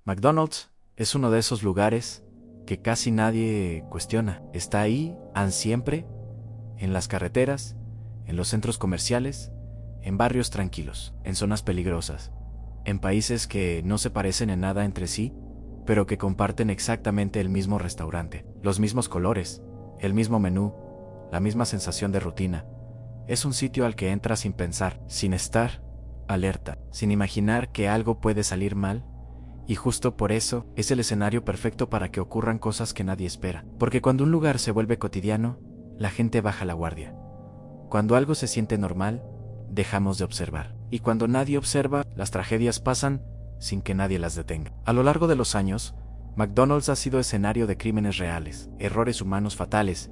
McDonald's es uno de esos lugares que casi nadie cuestiona. Está ahí, siempre, en las carreteras, en los centros comerciales, en barrios tranquilos, en zonas peligrosas, en países que no se parecen en nada entre sí, pero que comparten exactamente el mismo restaurante, los mismos colores, el mismo menú, la misma sensación de rutina. Es un sitio al que entras sin pensar, sin estar alerta, sin imaginar que algo puede salir mal, y justo por eso es el escenario perfecto para que ocurran cosas que nadie espera. Porque cuando un lugar se vuelve cotidiano, la gente baja la guardia. Cuando algo se siente normal, dejamos de observar. Y cuando nadie observa, las tragedias pasan sin que nadie las detenga. A lo largo de los años, McDonald's ha sido escenario de crímenes reales, errores humanos fatales,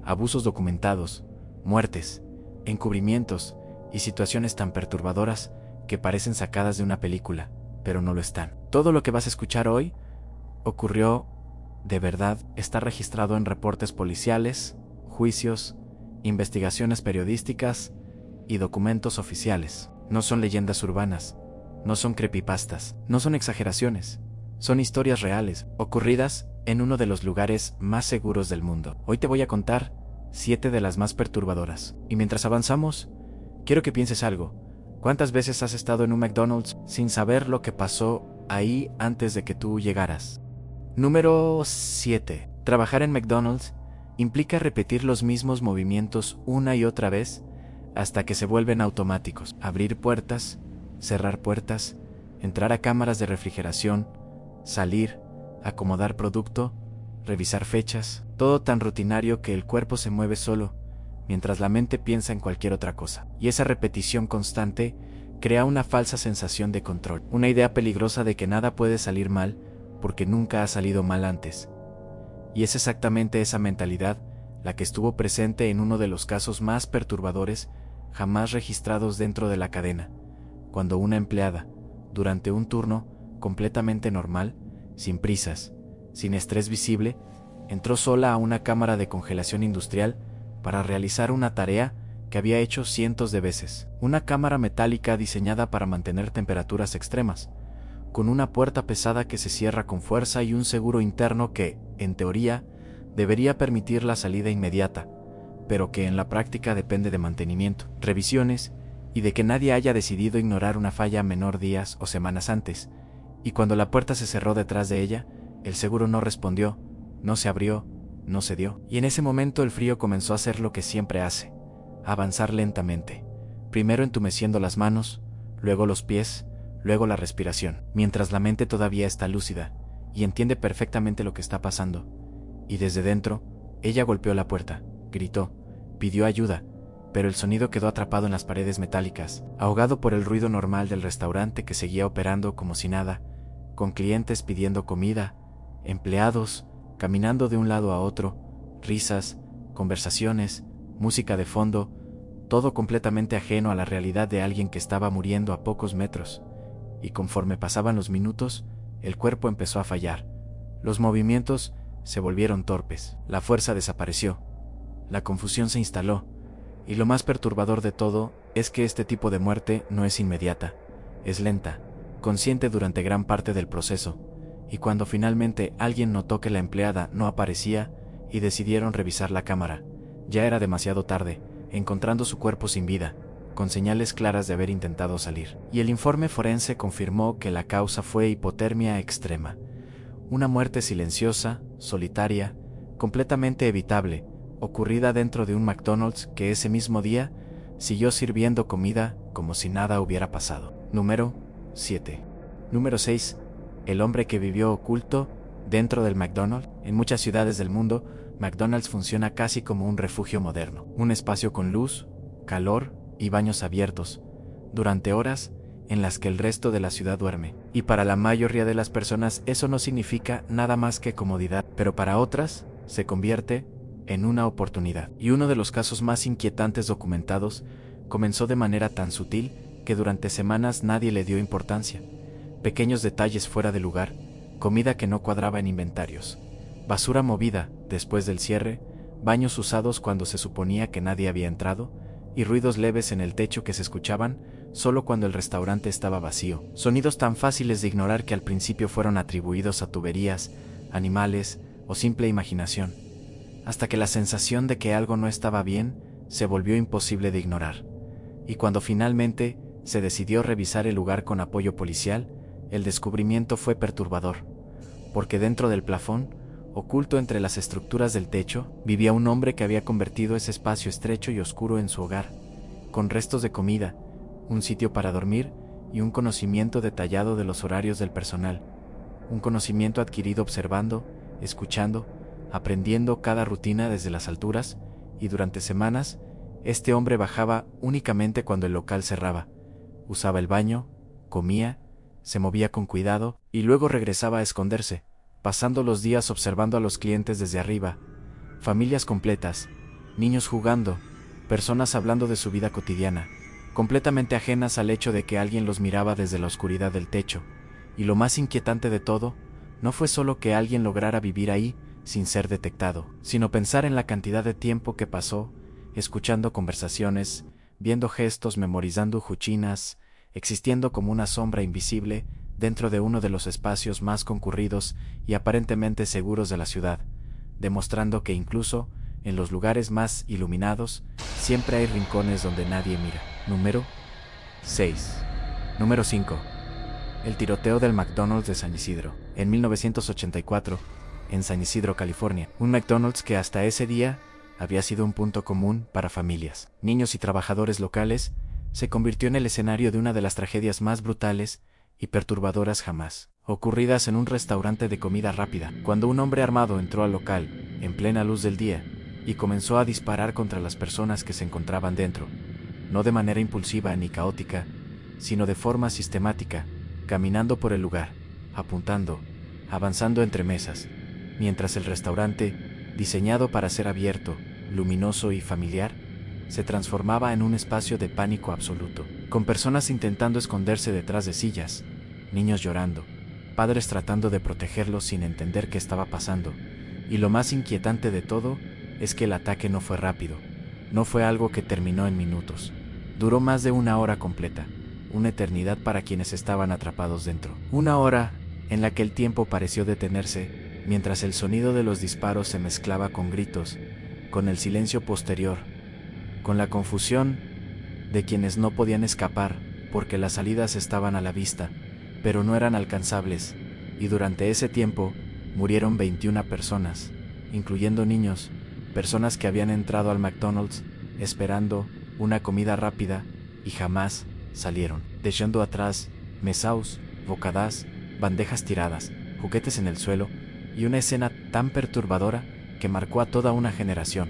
abusos documentados, muertes, encubrimientos y situaciones tan perturbadoras que parecen sacadas de una película, pero no lo están. Todo lo que vas a escuchar hoy ocurrió de verdad, está registrado en reportes policiales, juicios, investigaciones periodísticas y documentos oficiales. No son leyendas urbanas, no son creepypastas, no son exageraciones, son historias reales, ocurridas en uno de los lugares más seguros del mundo. Hoy te voy a contar 7 de las más perturbadoras. Y mientras avanzamos, quiero que pienses algo. ¿Cuántas veces has estado en un McDonald's sin saber lo que pasó ahí antes de que tú llegaras? Número 7. Trabajar en McDonald's implica repetir los mismos movimientos una y otra vez hasta que se vuelven automáticos. Abrir puertas, cerrar puertas, entrar a cámaras de refrigeración, salir, acomodar producto, revisar fechas, todo tan rutinario que el cuerpo se mueve solo, mientras la mente piensa en cualquier otra cosa. Y esa repetición constante crea una falsa sensación de control, una idea peligrosa de que nada puede salir mal porque nunca ha salido mal antes. Y es exactamente esa mentalidad la que estuvo presente en uno de los casos más perturbadores jamás registrados dentro de la cadena, cuando una empleada, durante un turno completamente normal, sin prisas, sin estrés visible, entró sola a una cámara de congelación industrial para realizar una tarea que había hecho cientos de veces. Una cámara metálica diseñada para mantener temperaturas extremas, con una puerta pesada que se cierra con fuerza y un seguro interno que, en teoría, debería permitir la salida inmediata, pero que en la práctica depende de mantenimiento, revisiones y de que nadie haya decidido ignorar una falla menor días o semanas antes. Y cuando la puerta se cerró detrás de ella, el seguro no respondió, no se abrió, no cedió. Y en ese momento el frío comenzó a hacer lo que siempre hace, avanzar lentamente, primero entumeciendo las manos, luego los pies, luego la respiración, mientras la mente todavía está lúcida y entiende perfectamente lo que está pasando. Y desde dentro, ella golpeó la puerta, gritó, pidió ayuda, pero el sonido quedó atrapado en las paredes metálicas, ahogado por el ruido normal del restaurante que seguía operando como si nada, con clientes pidiendo comida, empleados caminando de un lado a otro, risas, conversaciones, música de fondo, todo completamente ajeno a la realidad de alguien que estaba muriendo a pocos metros. Y conforme pasaban los minutos, el cuerpo empezó a fallar. Los movimientos se volvieron torpes, la fuerza desapareció, la confusión se instaló, y lo más perturbador de todo es que este tipo de muerte no es inmediata, es lenta, consciente durante gran parte del proceso, y cuando finalmente alguien notó que la empleada no aparecía y decidieron revisar la cámara, ya era demasiado tarde, encontrando su cuerpo sin vida, con señales claras de haber intentado salir. Y el informe forense confirmó que la causa fue hipotermia extrema, una muerte silenciosa, solitaria, completamente evitable, ocurrida dentro de un McDonald's que ese mismo día siguió sirviendo comida como si nada hubiera pasado. Número 7. Número 6. El hombre que vivió oculto dentro del McDonald's. En muchas ciudades del mundo, McDonald's funciona casi como un refugio moderno, un espacio con luz, calor y baños abiertos, durante horas en las que el resto de la ciudad duerme. Y para la mayoría de las personas eso no significa nada más que comodidad, pero para otras se convierte en una oportunidad. Y uno de los casos más inquietantes documentados comenzó de manera tan sutil que durante semanas nadie le dio importancia. Pequeños detalles fuera de lugar, comida que no cuadraba en inventarios, basura movida después del cierre, baños usados cuando se suponía que nadie había entrado, y ruidos leves en el techo que se escuchaban solo cuando el restaurante estaba vacío. Sonidos tan fáciles de ignorar que al principio fueron atribuidos a tuberías, animales o simple imaginación, hasta que la sensación de que algo no estaba bien se volvió imposible de ignorar. Y cuando finalmente se decidió revisar el lugar con apoyo policial, el descubrimiento fue perturbador, porque dentro del plafón, oculto entre las estructuras del techo, vivía un hombre que había convertido ese espacio estrecho y oscuro en su hogar, con restos de comida, un sitio para dormir y un conocimiento detallado de los horarios del personal, un conocimiento adquirido observando, escuchando, aprendiendo cada rutina desde las alturas, y durante semanas, este hombre bajaba únicamente cuando el local cerraba, usaba el baño, comía, se movía con cuidado y luego regresaba a esconderse, pasando los días observando a los clientes desde arriba, familias completas, niños jugando, personas hablando de su vida cotidiana, completamente ajenas al hecho de que alguien los miraba desde la oscuridad del techo. Y lo más inquietante de todo, no fue solo que alguien lograra vivir ahí sin ser detectado, sino pensar en la cantidad de tiempo que pasó, escuchando conversaciones, viendo gestos, memorizando juchinas, existiendo como una sombra invisible dentro de uno de los espacios más concurridos y aparentemente seguros de la ciudad, demostrando que incluso en los lugares más iluminados siempre hay rincones donde nadie mira. Número 6. Número 5. El tiroteo del McDonald's de San Isidro. En 1984, en San Isidro, California, un McDonald's que hasta ese día había sido un punto común para familias, niños y trabajadores locales, se convirtió en el escenario de una de las tragedias más brutales y perturbadoras jamás ocurridas en un restaurante de comida rápida, cuando un hombre armado entró al local, en plena luz del día, y comenzó a disparar contra las personas que se encontraban dentro, no de manera impulsiva ni caótica, sino de forma sistemática, caminando por el lugar, apuntando, avanzando entre mesas, mientras el restaurante, diseñado para ser abierto, luminoso y familiar, se transformaba en un espacio de pánico absoluto, con personas intentando esconderse detrás de sillas, niños llorando, padres tratando de protegerlos sin entender qué estaba pasando, y lo más inquietante de todo es que el ataque no fue rápido, no fue algo que terminó en minutos, duró más de una hora completa, una eternidad para quienes estaban atrapados dentro, una hora en la que el tiempo pareció detenerse, mientras el sonido de los disparos se mezclaba con gritos, con el silencio posterior, con la confusión de quienes no podían escapar porque las salidas estaban a la vista, pero no eran alcanzables, y durante ese tiempo murieron 21 personas, incluyendo niños, personas que habían entrado al McDonald's esperando una comida rápida y jamás salieron, dejando atrás mesaos, bocadas, bandejas tiradas, juguetes en el suelo y una escena tan perturbadora que marcó a toda una generación,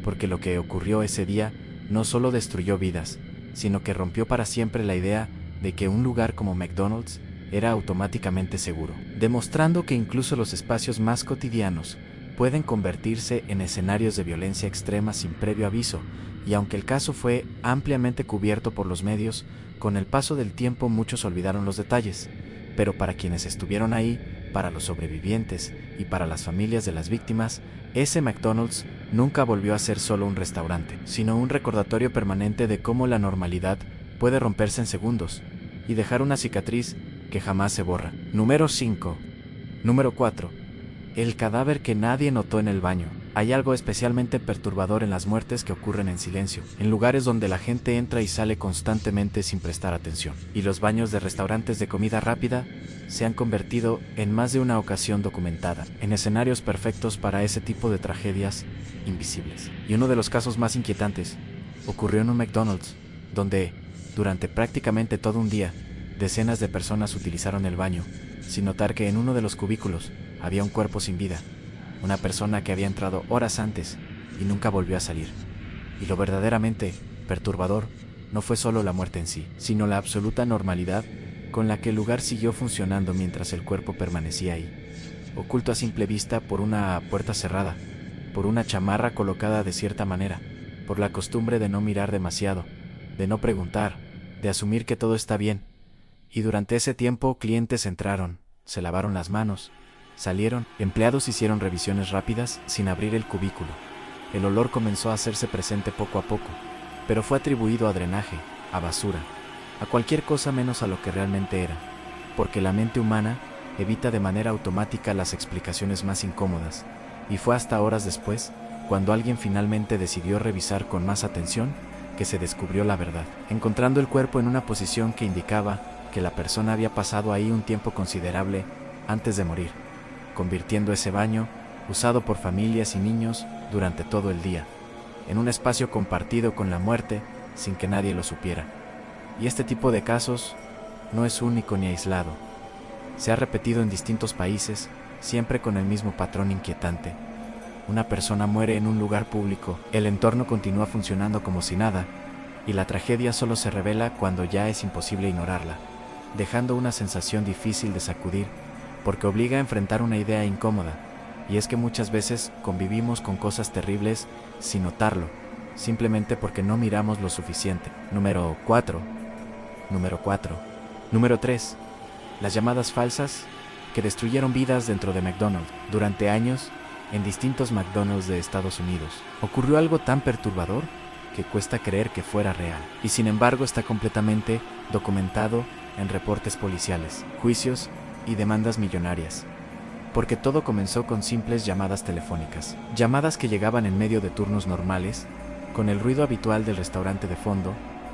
porque lo que ocurrió ese día no solo destruyó vidas, sino que rompió para siempre la idea de que un lugar como McDonald's era automáticamente seguro, demostrando que incluso los espacios más cotidianos pueden convertirse en escenarios de violencia extrema sin previo aviso, y aunque el caso fue ampliamente cubierto por los medios, con el paso del tiempo muchos olvidaron los detalles, pero para quienes estuvieron ahí, para los sobrevivientes y para las familias de las víctimas, ese McDonald's nunca volvió a ser solo un restaurante, sino un recordatorio permanente de cómo la normalidad puede romperse en segundos y dejar una cicatriz que jamás se borra. Número 5. Número 4. El cadáver que nadie notó en el baño. Hay algo especialmente perturbador en las muertes que ocurren en silencio, en lugares donde la gente entra y sale constantemente sin prestar atención. Y los baños de restaurantes de comida rápida se han convertido en más de una ocasión documentada, en escenarios perfectos para ese tipo de tragedias invisibles. Y uno de los casos más inquietantes ocurrió en un McDonald's, donde, durante prácticamente todo un día, decenas de personas utilizaron el baño, sin notar que en uno de los cubículos había un cuerpo sin vida, una persona que había entrado horas antes y nunca volvió a salir. Y lo verdaderamente perturbador no fue solo la muerte en sí, sino la absoluta normalidad con la que el lugar siguió funcionando mientras el cuerpo permanecía ahí, oculto a simple vista por una puerta cerrada, por una chamarra colocada de cierta manera, por la costumbre de no mirar demasiado, de no preguntar, de asumir que todo está bien. Y durante ese tiempo clientes entraron, se lavaron las manos, salieron, empleados hicieron revisiones rápidas sin abrir el cubículo. El olor comenzó a hacerse presente poco a poco, pero fue atribuido a drenaje, a basura, a cualquier cosa menos a lo que realmente era, porque la mente humana evita de manera automática las explicaciones más incómodas, y fue hasta horas después, cuando alguien finalmente decidió revisar con más atención, que se descubrió la verdad, encontrando el cuerpo en una posición que indicaba que la persona había pasado ahí un tiempo considerable antes de morir, convirtiendo ese baño, usado por familias y niños durante todo el día, en un espacio compartido con la muerte sin que nadie lo supiera. Y este tipo de casos no es único ni aislado. Se ha repetido en distintos países, siempre con el mismo patrón inquietante. Una persona muere en un lugar público, el entorno continúa funcionando como si nada, y la tragedia solo se revela cuando ya es imposible ignorarla, dejando una sensación difícil de sacudir, porque obliga a enfrentar una idea incómoda, y es que muchas veces convivimos con cosas terribles sin notarlo, simplemente porque no miramos lo suficiente. Número 4. Número 3. Las llamadas falsas que destruyeron vidas dentro de McDonald's. Durante años, en distintos McDonald's de Estados Unidos, ocurrió algo tan perturbador que cuesta creer que fuera real, y sin embargo está completamente documentado en reportes policiales, juicios y demandas millonarias. Porque todo comenzó con simples llamadas telefónicas, llamadas que llegaban en medio de turnos normales, con el ruido habitual del restaurante de fondo,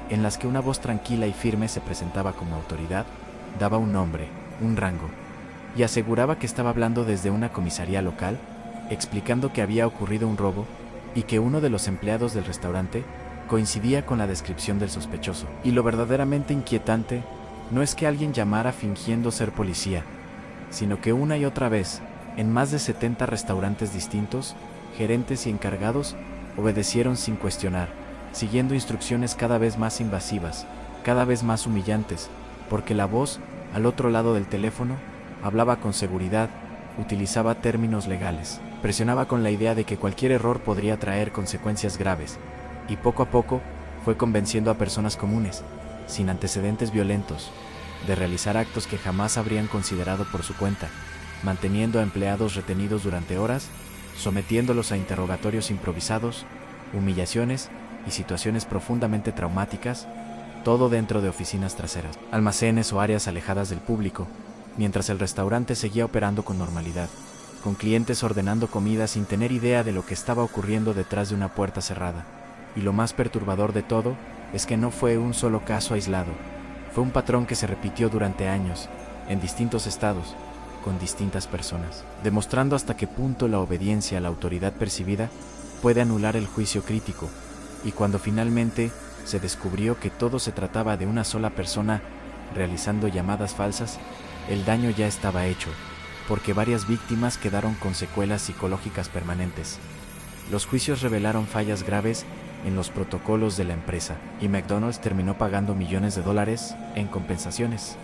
en las que una voz tranquila y firme se presentaba como autoridad, daba un nombre, un rango, y aseguraba que estaba hablando desde una comisaría local, explicando que había ocurrido un robo y que uno de los empleados del restaurante coincidía con la descripción del sospechoso. Y lo verdaderamente inquietante no es que alguien llamara fingiendo ser policía, sino que una y otra vez, en más de 70 restaurantes distintos, gerentes y encargados obedecieron sin cuestionar, siguiendo instrucciones cada vez más invasivas, cada vez más humillantes, porque la voz, al otro lado del teléfono, hablaba con seguridad, utilizaba términos legales, presionaba con la idea de que cualquier error podría traer consecuencias graves, y poco a poco fue convenciendo a personas comunes, sin antecedentes violentos, de realizar actos que jamás habrían considerado por su cuenta, manteniendo a empleados retenidos durante horas, sometiéndolos a interrogatorios improvisados, humillaciones y situaciones profundamente traumáticas, todo dentro de oficinas traseras, almacenes o áreas alejadas del público, mientras el restaurante seguía operando con normalidad, con clientes ordenando comida sin tener idea de lo que estaba ocurriendo detrás de una puerta cerrada. Y lo más perturbador de todo es que no fue un solo caso aislado, fue un patrón que se repitió durante años, en distintos estados, con distintas personas, demostrando hasta qué punto la obediencia a la autoridad percibida puede anular el juicio crítico, y cuando finalmente se descubrió que todo se trataba de una sola persona realizando llamadas falsas, el daño ya estaba hecho, porque varias víctimas quedaron con secuelas psicológicas permanentes. Los juicios revelaron fallas graves en los protocolos de la empresa, y McDonald's terminó pagando millones de dólares en compensaciones.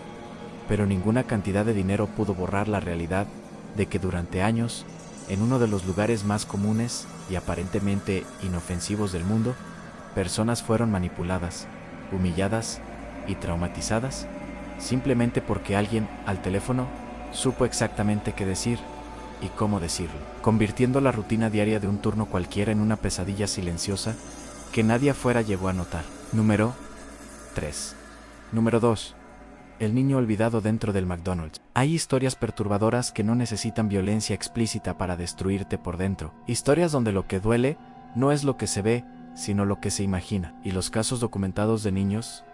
Pero ninguna cantidad de dinero pudo borrar la realidad de que durante años, en uno de los lugares más comunes y aparentemente inofensivos del mundo, personas fueron manipuladas, humilladas y traumatizadas, simplemente porque alguien al teléfono supo exactamente qué decir y cómo decirlo, convirtiendo la rutina diaria de un turno cualquiera en una pesadilla silenciosa que nadie afuera llegó a notar. Número 3. Número 2. El niño olvidado dentro del McDonald's. Hay historias perturbadoras que no necesitan violencia explícita para destruirte por dentro. Historias donde lo que duele no es lo que se ve, sino lo que se imagina. Y los casos documentados de niños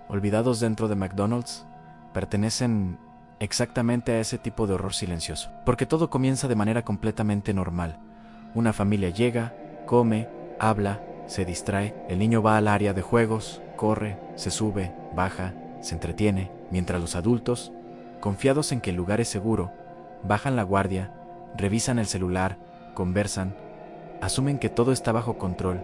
olvidados dentro de McDonald's pertenecen exactamente a ese tipo de horror silencioso. Porque todo comienza de manera completamente normal. Una familia llega, come, habla, se distrae. El niño va al área de juegos, corre, se sube, baja, se entretiene, mientras los adultos, confiados en que el lugar es seguro, bajan la guardia, revisan el celular, conversan, asumen que todo está bajo control,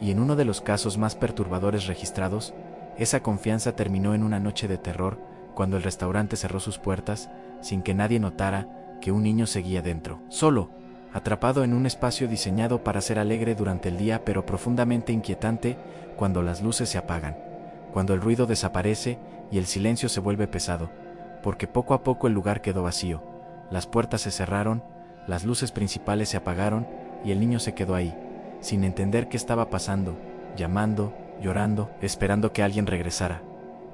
y en uno de los casos más perturbadores registrados, esa confianza terminó en una noche de terror cuando el restaurante cerró sus puertas sin que nadie notara que un niño seguía dentro, solo, atrapado en un espacio diseñado para ser alegre durante el día pero profundamente inquietante cuando las luces se apagan, cuando el ruido desaparece y el silencio se vuelve pesado, porque poco a poco el lugar quedó vacío, las puertas se cerraron, las luces principales se apagaron y el niño se quedó ahí, sin entender qué estaba pasando, llamando, llorando, esperando que alguien regresara.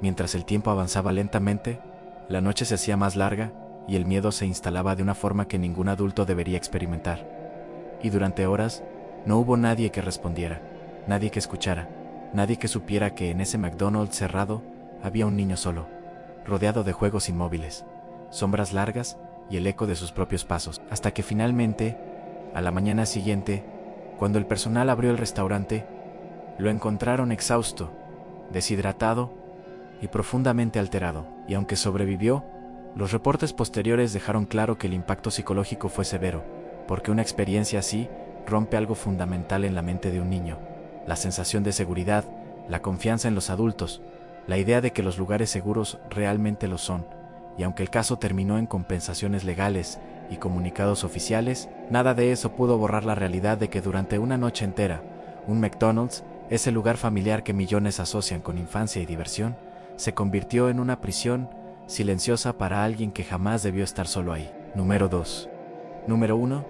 Mientras el tiempo avanzaba lentamente, la noche se hacía más larga y el miedo se instalaba de una forma que ningún adulto debería experimentar. Y durante horas, no hubo nadie que respondiera, nadie que escuchara, nadie que supiera que en ese McDonald's cerrado había un niño solo, rodeado de juegos inmóviles, sombras largas y el eco de sus propios pasos. Hasta que finalmente, a la mañana siguiente, cuando el personal abrió el restaurante, lo encontraron exhausto, deshidratado y profundamente alterado. Y aunque sobrevivió, los reportes posteriores dejaron claro que el impacto psicológico fue severo, porque una experiencia así rompe algo fundamental en la mente de un niño: la sensación de seguridad, la confianza en los adultos, la idea de que los lugares seguros realmente lo son. Y aunque el caso terminó en compensaciones legales y comunicados oficiales, nada de eso pudo borrar la realidad de que durante una noche entera, un McDonald's, ese lugar familiar que millones asocian con infancia y diversión, se convirtió en una prisión silenciosa para alguien que jamás debió estar solo ahí. Número 2. Número 1.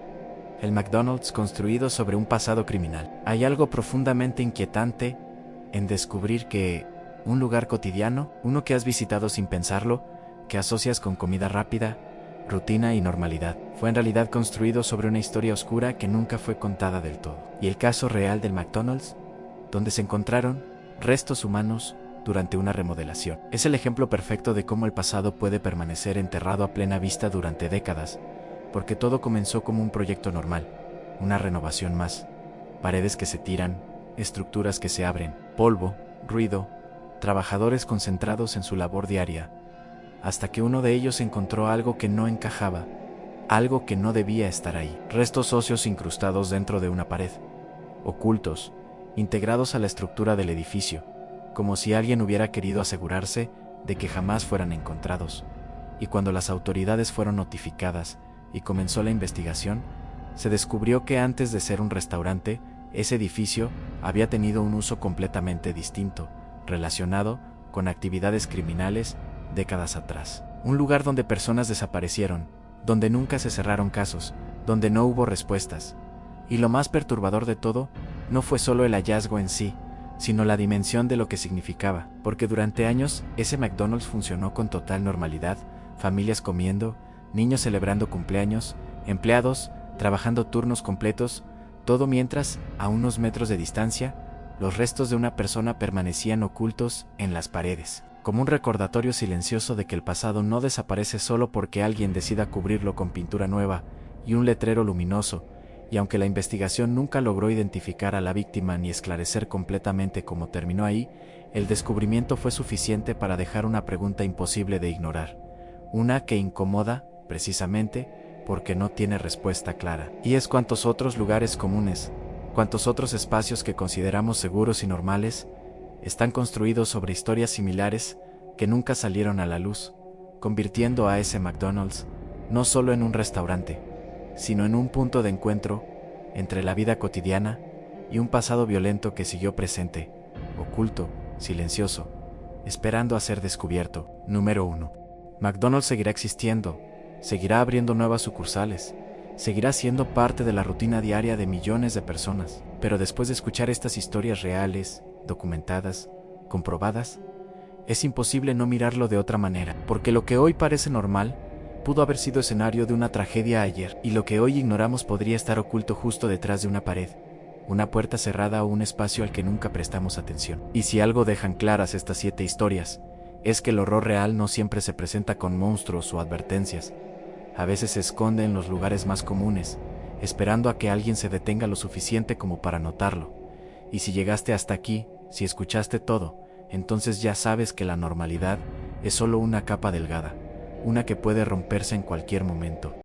El McDonald's construido sobre un pasado criminal. Hay algo profundamente inquietante en descubrir que un lugar cotidiano, uno que has visitado sin pensarlo, que asocias con comida rápida, rutina y normalidad, fue en realidad construido sobre una historia oscura que nunca fue contada del todo. Y el caso real del McDonald's, donde se encontraron restos humanos durante una remodelación, es el ejemplo perfecto de cómo el pasado puede permanecer enterrado a plena vista durante décadas, porque todo comenzó como un proyecto normal, una renovación más, paredes que se tiran, estructuras que se abren, polvo, ruido, trabajadores concentrados en su labor diaria, hasta que uno de ellos encontró algo que no encajaba, algo que no debía estar ahí. Restos óseos incrustados dentro de una pared, ocultos, integrados a la estructura del edificio, como si alguien hubiera querido asegurarse de que jamás fueran encontrados. Y cuando las autoridades fueron notificadas y comenzó la investigación, se descubrió que antes de ser un restaurante, ese edificio había tenido un uso completamente distinto, relacionado con actividades criminales décadas atrás. Un lugar donde personas desaparecieron, donde nunca se cerraron casos, donde no hubo respuestas. Y lo más perturbador de todo, no fue solo el hallazgo en sí, sino la dimensión de lo que significaba, porque durante años ese McDonald's funcionó con total normalidad, familias comiendo, niños celebrando cumpleaños, empleados trabajando turnos completos, todo mientras, a unos metros de distancia, los restos de una persona permanecían ocultos en las paredes, como un recordatorio silencioso de que el pasado no desaparece solo porque alguien decida cubrirlo con pintura nueva y un letrero luminoso. Y aunque la investigación nunca logró identificar a la víctima ni esclarecer completamente cómo terminó ahí, el descubrimiento fue suficiente para dejar una pregunta imposible de ignorar, una que incomoda, precisamente, porque no tiene respuesta clara. Y es cuántos otros lugares comunes, cuántos otros espacios que consideramos seguros y normales, están construidos sobre historias similares que nunca salieron a la luz, convirtiendo a ese McDonald's no solo en un restaurante, sino en un punto de encuentro entre la vida cotidiana y un pasado violento que siguió presente, oculto, silencioso, esperando a ser descubierto. Número 1. McDonald's seguirá existiendo, seguirá abriendo nuevas sucursales, seguirá siendo parte de la rutina diaria de millones de personas. Pero después de escuchar estas historias reales, documentadas, comprobadas, es imposible no mirarlo de otra manera, porque lo que hoy parece normal pudo haber sido escenario de una tragedia ayer, y lo que hoy ignoramos podría estar oculto justo detrás de una pared, una puerta cerrada o un espacio al que nunca prestamos atención. Y si algo dejan claras estas 7 historias, es que el horror real no siempre se presenta con monstruos o advertencias. A veces se esconde en los lugares más comunes, esperando a que alguien se detenga lo suficiente como para notarlo. Y si llegaste hasta aquí, si escuchaste todo, entonces ya sabes que la normalidad es solo una capa delgada, una que puede romperse en cualquier momento.